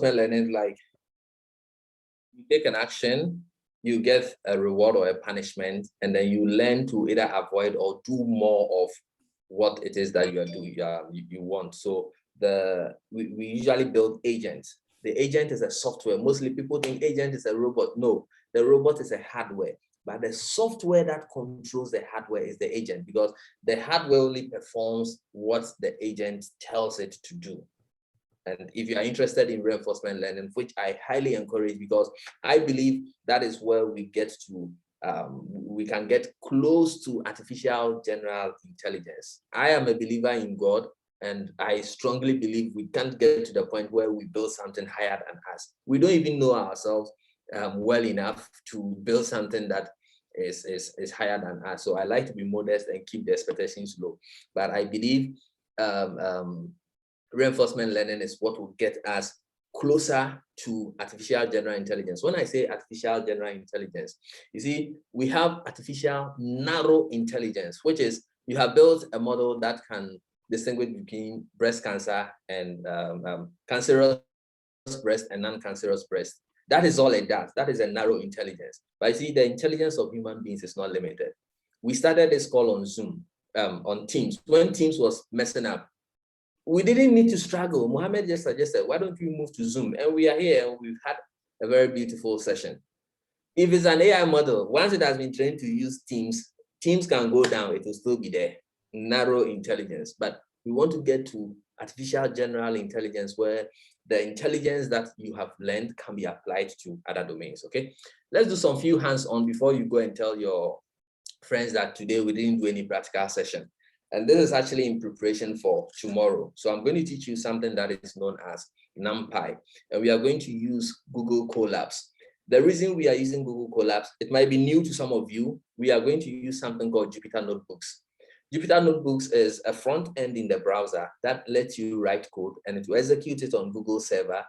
reinforcement learning, like you take an action, you get a reward or a punishment, and then you learn to either avoid or do more of what it is that you are doing, you want. So we usually build agents. The agent is a software. Mostly people think agent is a robot. No, the robot is a hardware. But the software that controls the hardware is the agent, because the hardware only performs what the agent tells it to do. And if you are interested in reinforcement learning, which I highly encourage, because I believe that is where we get to, we can get close to artificial general intelligence. I am a believer in God, and I strongly believe we can't get to the point where we build something higher than us. We don't even know ourselves well enough to build something that is higher than us. So I like to be modest and keep the expectations low. But I believe reinforcement learning is what will get us closer to artificial general intelligence. When I say artificial general intelligence, you see, we have artificial narrow intelligence, which is you have built a model that can distinguish between breast cancer and cancerous breast and non-cancerous breast. That is all it does. That is a narrow intelligence. But you see, the intelligence of human beings is not limited. We started this call on Zoom, on Teams. When Teams was messing up, we didn't need to struggle. Mohammed just suggested, why don't we move to Zoom? And we are here, and we've had a very beautiful session. If it's an AI model, once it has been trained to use Teams, Teams can go down, it will still be there. Narrow intelligence. But we want to get to artificial general intelligence, where the intelligence that you have learned can be applied to other domains, okay? Let's do some few hands-on before you go and tell your friends that today we didn't do any practical session. And this is actually in preparation for tomorrow. So I'm going to teach you something that is known as Numpy, and we are going to use Google Colabs. The reason we are using Google Colabs, it might be new to some of you. We are going to use something called Jupyter Notebooks. Jupyter Notebooks is a front end in the browser that lets you write code, and it will execute it on Google server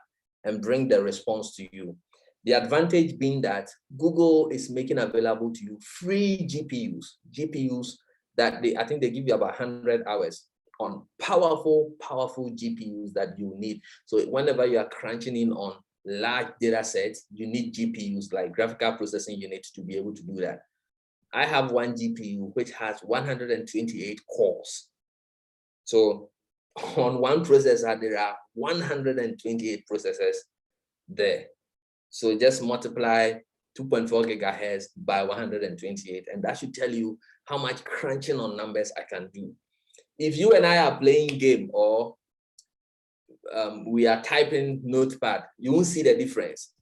and bring the response to you. The advantage being that Google is making available to you free GPUs that I think they give you about 100 hours on powerful GPUs that you need. So whenever you are crunching in on large data sets, you need GPUs like graphical processing units to be able to do that. I have one GPU which has 128 cores. So on one processor, there are 128 processors there. So just multiply 2.4 gigahertz by 128, and that should tell you how much crunching on numbers I can do. If you and I are playing game, or we are typing notepad, you won't see the difference.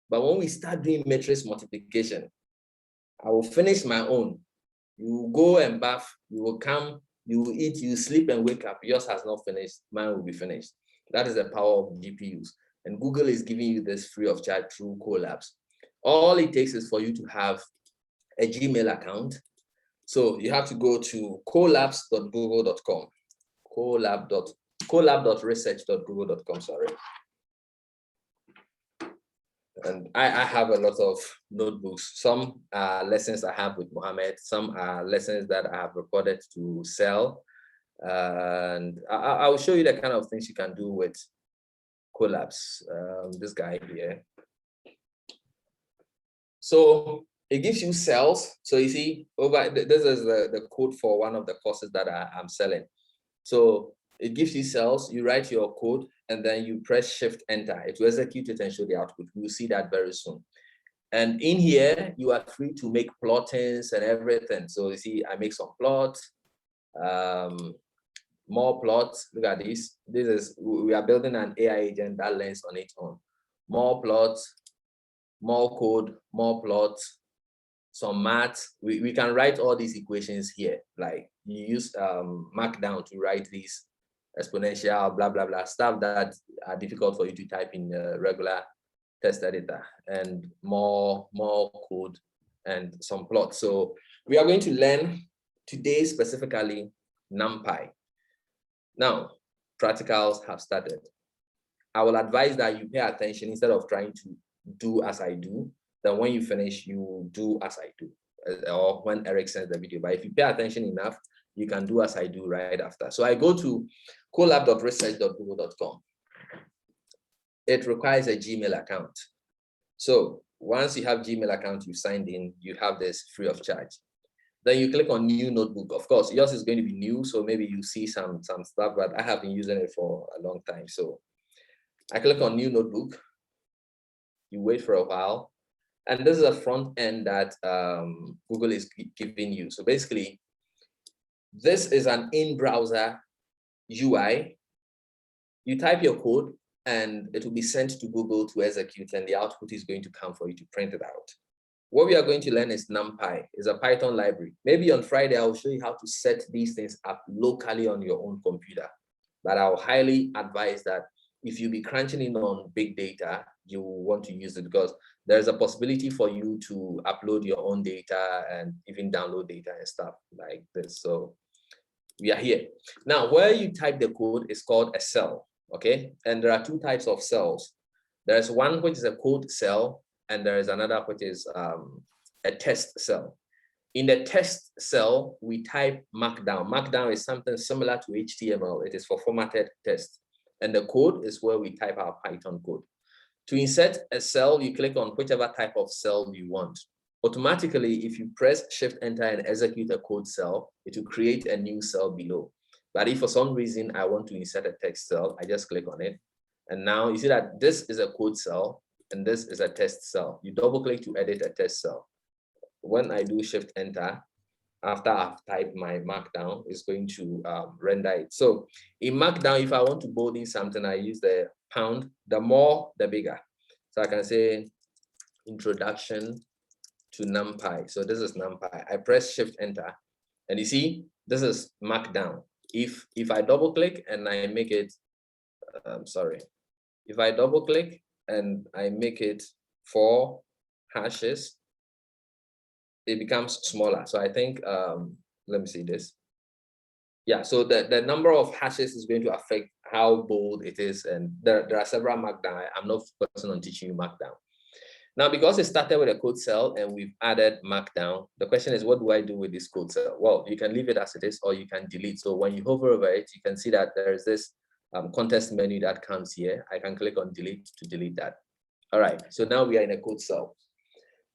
But when we start doing matrix multiplication, I will finish my own. You will go and bath, you will come, you will eat, you sleep and wake up. Yours has not finished, mine will be finished. That is the power of GPUs. And Google is giving you this free of charge through Colabs. All it takes is for you to have a Gmail account. So you have to go to colabs.google.com, colab.research.google.com, sorry. And I have a lot of notebooks. Some are lessons I have with Mohammed. Some are lessons that I have recorded to sell. And I will show you the kind of things you can do with Colabs. This guy here. So it gives you cells. So you see, this is the code for one of the courses that I'm selling. So it gives you cells, you write your code, and then you press Shift Enter. It will execute it and show the output. We'll see that very soon. And in here, you are free to make plottings and everything. So you see, I make some plots, more plots. Look at this. We are building an AI agent that learns on its own. More plots, more code, more plots, some math. We can write all these equations here. Like you use Markdown to write these exponential, blah, blah, blah, stuff that are difficult for you to type in the regular text editor, and more code and some plots. So we are going to learn today specifically Numpy. Now, practicals have started. I will advise that you pay attention instead of trying to do as I do. Then when you finish, you do as I do, or when Eric sends the video. But if you pay attention enough, you can do as I do right after. So I go to colab.research.google.com. it requires a Gmail account. So once you have Gmail account, you've signed in, you have this free of charge. Then you click on new notebook. Of course, yours is going to be new, so maybe you see some stuff, but I have been using it for a long time. So I click on new notebook. You wait for a while, and this is a front end that Google is giving you. So basically, this is an in-browser UI. You type your code, and it will be sent to Google to execute, and the output is going to come for you to print it out. What we are going to learn is Numpy. It's a Python library. Maybe on Friday, I'll show you how to set these things up locally on your own computer. But I'll highly advise that if you be crunching in on big data, you want to use it because there's a possibility for you to upload your own data and even download data and stuff like this. So we are here. Now, where you type the code is called a cell, okay? And there are two types of cells. There's one which is a code cell, and there is another which is a test cell. In the test cell, we type Markdown. Markdown is something similar to HTML. It is for formatted text. And the code is where we type our Python code. To insert a cell, you click on whichever type of cell you want. Automatically, if you press Shift-Enter and execute a code cell, it will create a new cell below. But if for some reason I want to insert a text cell, I just click on it. And now you see that this is a code cell and this is a test cell. You double click to edit a test cell. When I do Shift-Enter, after I've typed my Markdown, it's going to render it. So in Markdown, if I want to bold in something, I use the pound. The more, the bigger. So I can say Introduction to Numpy. So this is Numpy. I press Shift-Enter, and you see, this is Markdown. If I double click and I make it, if I double click and I make it 4 hashes, it becomes smaller. So I think, let me see this. Yeah, so the number of hashes is going to affect how bold it is. And there are several Markdown. I'm not focusing on teaching you Markdown. Now, because it started with a code cell and we've added Markdown, the question is, what do I do with this code cell? Well, you can leave it as it is, or you can delete. So when you hover over it, you can see that there is this context menu that comes here. I can click on delete to delete that. All right, so now we are in a code cell.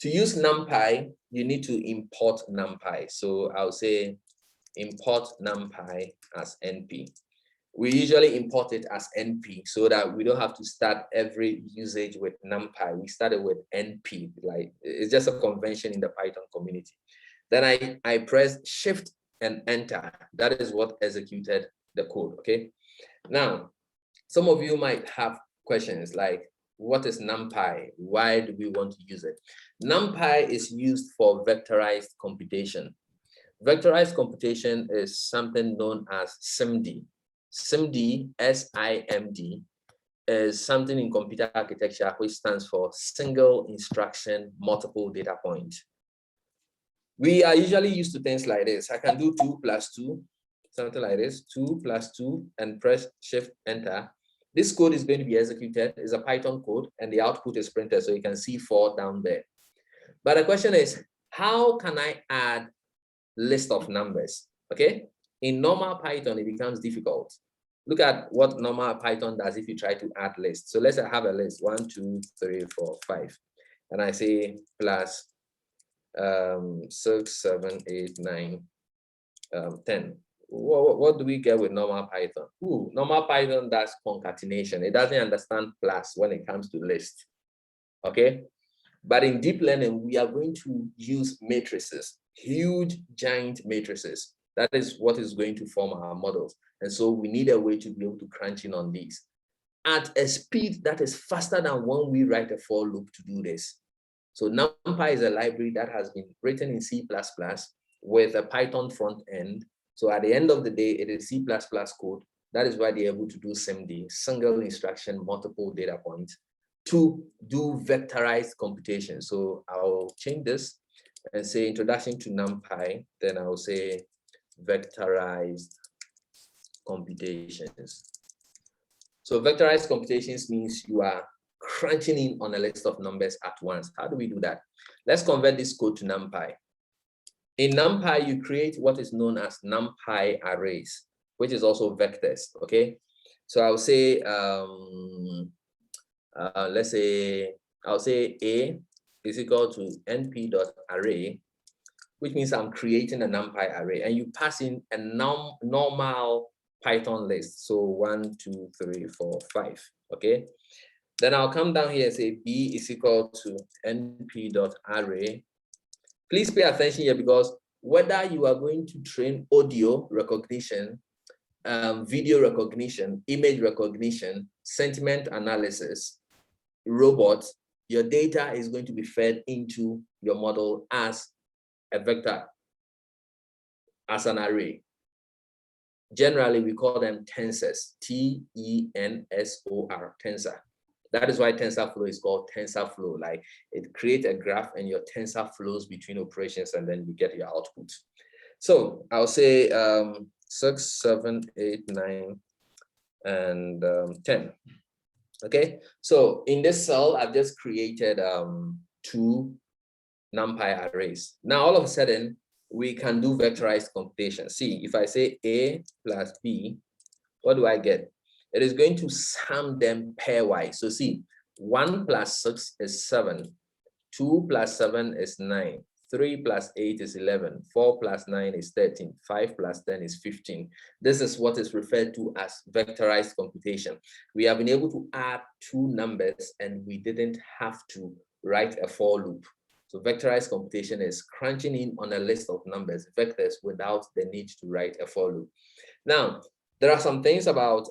To use Numpy, you need to import Numpy. So I'll say import Numpy as NP. We usually import it as NP so that we don't have to start every usage with Numpy. We started with NP, like it's just a convention in the Python community. Then I press Shift and Enter. That is what executed the code, okay? Now, some of you might have questions like, what is Numpy? Why do we want to use it? Numpy is used for vectorized computation. Vectorized computation is something known as SIMD. SIMD, S-I-M-D, is something in computer architecture which stands for single instruction, multiple data point. We are usually used to things like this. I can do 2 + 2, something like this, 2 + 2, and press Shift Enter. This code is going to be executed. It's a Python code, and the output is printed, so you can see 4 down there. But the question is, how can I add list of numbers? Okay, in normal Python, it becomes difficult. Look at what normal Python does if you try to add lists. So let's say I have a list 1, 2, 3, 4, 5, and I say plus 6, 7, 8, 9, 10. What do we get with normal Python? Normal Python does concatenation. It doesn't understand plus when it comes to list. Okay, but in deep learning, we are going to use matrices, huge giant matrices. That is what is going to form our models. And so we need a way to be able to crunch in on these at a speed that is faster than when we write a for loop to do this. So Numpy is a library that has been written in C++ with a Python front end. So at the end of the day, it is C++ code. That is why they're able to do SIMD, single instruction, multiple data points, to do vectorized computation. So I'll change this and say introduction to Numpy. Then I'll say vectorized computations. So vectorized computations means you are crunching in on a list of numbers at once. How do we do that? Let's convert this code to Numpy. In Numpy, you create what is known as Numpy Arrays, which is also vectors, okay? So I'll say let's say, I'll say A is equal to np.array, which means I'm creating a NumPy array, and you pass in a normal Python list. So 1, 2, 3, 4, 5. Okay. Then I'll come down here and say B is equal to np.array. Please pay attention here, because whether you are going to train audio recognition, video recognition, image recognition, sentiment analysis, robots, your data is going to be fed into your model as a vector, as an array. Generally, we call them tensors, T-E-N-S-O-R, tensor. That is why TensorFlow is called TensorFlow. Like, it creates a graph and your tensor flows between operations, and then you get your output. So I'll say 6, 7, 8, 9, and 10. Okay, so in this cell, I've just created 2 NumPy arrays. Now, all of a sudden, we can do vectorized computation. See, if I say A plus B, what do I get? It is going to sum them pairwise. So see, 1 plus 6 is 7, 2 plus 7 is 9, 3 plus 8 is 11, 4 plus 9 is 13, 5 plus 10 is 15. This is what is referred to as vectorized computation. We have been able to add 2 numbers, and we didn't have to write a for loop. So vectorized computation is crunching in on a list of numbers, vectors, without the need to write a for loop. Now, there are some things about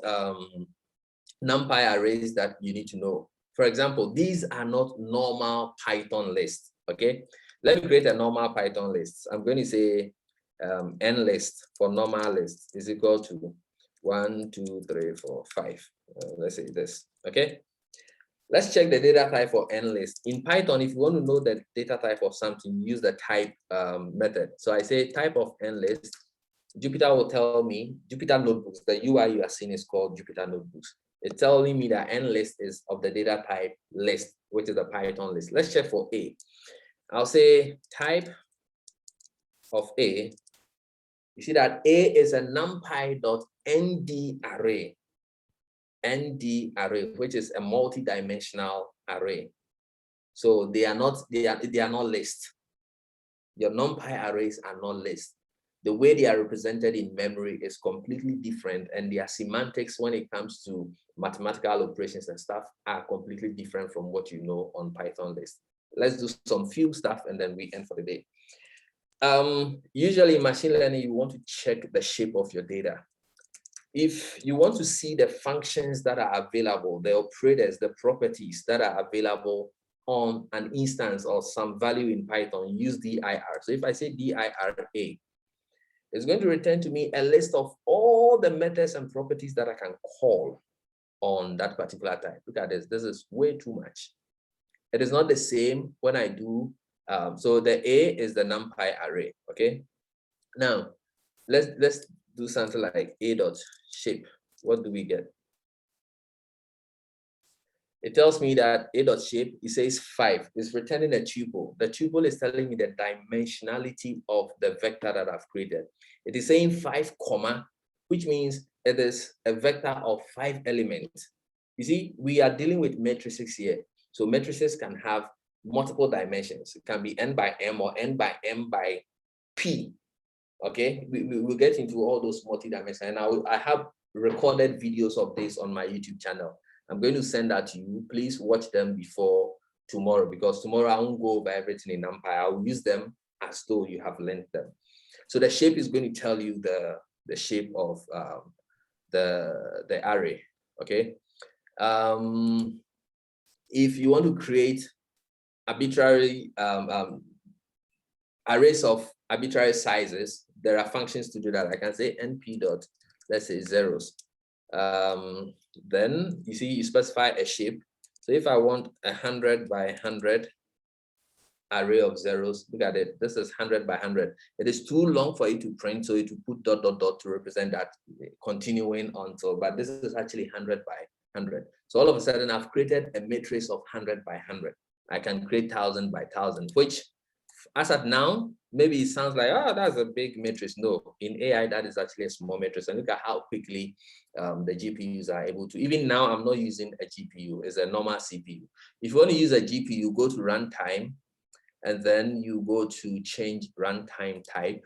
NumPy arrays that you need to know. For example, these are not normal Python lists, okay? Let me create a normal Python list. I'm going to say n list for normal list is equal to 1, 2, 3, 4, 5. Let's say this, okay? Let's check the data type for n list. In Python, if you want to know the data type of something, use the type method. So I say type of n list. Jupyter will tell me, Jupyter Notebooks, the UI you are seeing is called Jupyter Notebooks. It's telling me that n list is of the data type list, which is a Python list. Let's check for A. I'll say type of A. You see that A is a numpy.nd array. ND array, which is a multi-dimensional array. So they are not lists. Your NumPy arrays are not lists. The way they are represented in memory is completely different, and their semantics when it comes to mathematical operations and stuff are completely different from what you know on Python list. Let's do some few stuff and then we end for the day. Usually in machine learning, you want to check the shape of your data. If you want to see the functions that are available, the operators, the properties that are available on an instance or some value in Python, use dir. So if I say dir a, it's going to return to me a list of all the methods and properties that I can call on that particular type. Look at this. This is way too much. It is not the same when I do, so the A is the NumPy array, okay? Now, let's do something like a.shape. What do we get? It tells me that a.shape, it says 5. It's returning a tuple. The tuple is telling me the dimensionality of the vector that I've created. It is saying 5, which means it is a vector of 5 elements. You see, we are dealing with matrices here. So matrices can have multiple dimensions. It can be n by m or n by m by p. Okay, we will get into all those multi-dimensions. And I have recorded videos of this on my YouTube channel. I'm going to send that to you. Please watch them before tomorrow, because tomorrow I won't go over everything in NumPy. I'll use them as though you have learned them. So the shape is going to tell you the shape of the array. Okay. If you want to create arbitrary arrays of arbitrary sizes, there are functions to do that. I can say np dot, let's say, zeros. Then you see you specify a shape. So if I want 100 by 100 array of zeros, look at it. This is 100 by 100. It is too long for you to print, so you to put dot dot dot to represent that continuing until. But this is actually 100 by 100. So all of a sudden, I've created a matrix of 100 by 100. I can create 1000 by 1000, which as at now, maybe it sounds like, oh, that's a big matrix. No, in AI, that is actually a small matrix. And look at how quickly the GPUs are able to. Even now, I'm not using a GPU, it's a normal CPU. If you want to use a GPU, go to runtime, and then you go to change runtime type.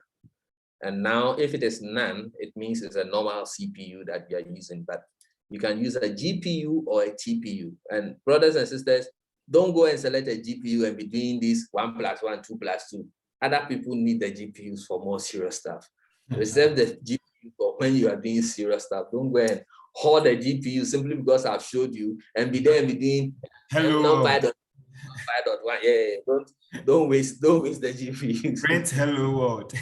And now if it is none, it means it's a normal CPU that you're using, but you can use a GPU or a TPU. And brothers and sisters, don't go and select a GPU and be doing this 1 + 1, 2 + 2. Other people need the GPUs for more serious stuff. Reserve the GPU for when you are doing serious stuff. Don't go and hoard the GPU simply because I've showed you and be there and be doing Numpy 5.1. Yeah, don't waste the GPUs. Print hello world.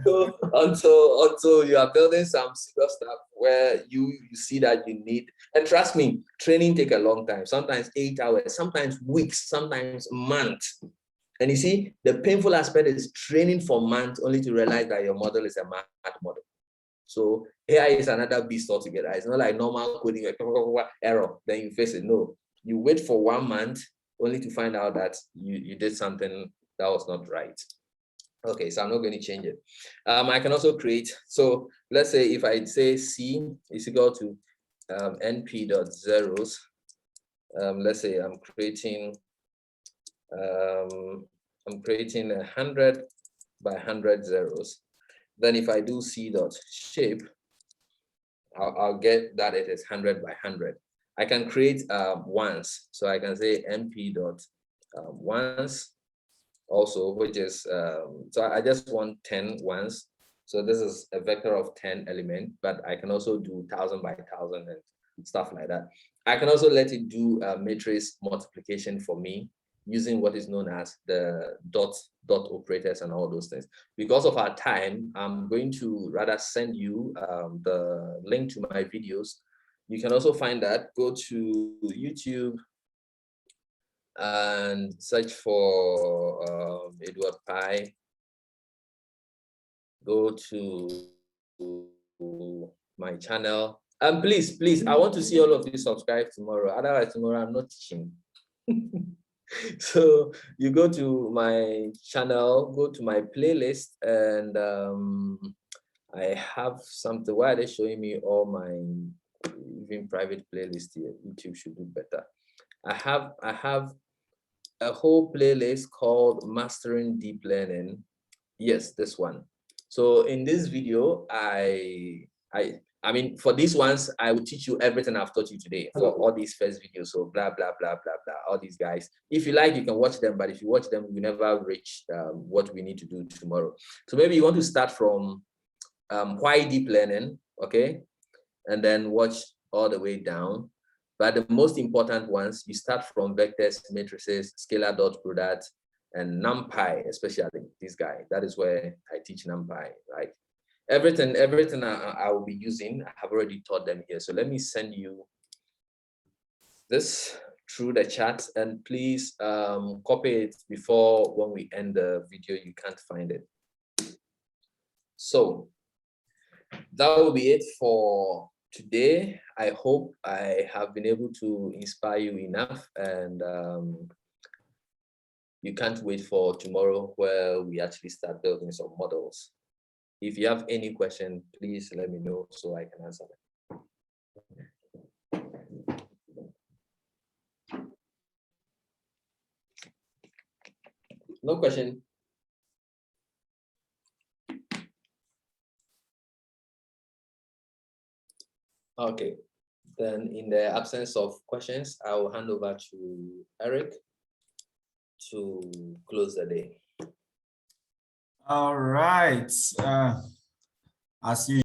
So until you are building some serious stuff where you see that you need, and trust me, training take a long time, sometimes 8 hours, sometimes weeks, sometimes months. And you see, the painful aspect is training for months only to realize that your model is a mad model. So AI is another beast altogether. It's not like normal coding, error, then you face it. No, you wait for 1 month only to find out that you did something that was not right. Okay, so I'm not going to change it. I can also create, so let's say if I say C is equal to np.zeros, let's say I'm creating 100 by 100 zeros. Then if I do C.shape, I'll get that it is 100 by 100. I can create ones, so I can say np.ones also, which is, so I just want 10 ones. So this is a vector of 10 elements, but I can also do 1,000 by 1,000 and stuff like that. I can also let it do matrix multiplication for me using what is known as the dot operators and all those things. Because of our time, I'm going to rather send you the link to my videos. You can also find that, go to YouTube and search for Edward Pye. Go to my channel. And please, I want to see all of you subscribe tomorrow. Otherwise, tomorrow I'm not teaching. So you go to my channel, go to my playlist, and I have something. Why are they showing me all my even private playlist here? YouTube should do better. I have a whole playlist called Mastering Deep Learning. Yes, this one. So in this video, I mean, for these ones, I will teach you everything I've taught you today for all these first videos. So blah, blah, blah, blah, blah, all these guys. If you like, you can watch them, but if you watch them, you never reach what we need to do tomorrow. So maybe you want to start from why deep learning, okay? And then watch all the way down. But the most important ones, you start from vectors, matrices, scalar dot product, and Numpy, especially this guy. That is where I teach Numpy, right? Everything I will be using, I have already taught them here. So let me send you this through the chat, and please copy it before when we end the video, you can't find it. So that will be it for today. I hope I have been able to inspire you enough, and you can't wait for tomorrow where we actually start building some models. If you have any question, please let me know so I can answer them. No question? Okay, then in the absence of questions, I will hand over to Eric to close the day. All right. As you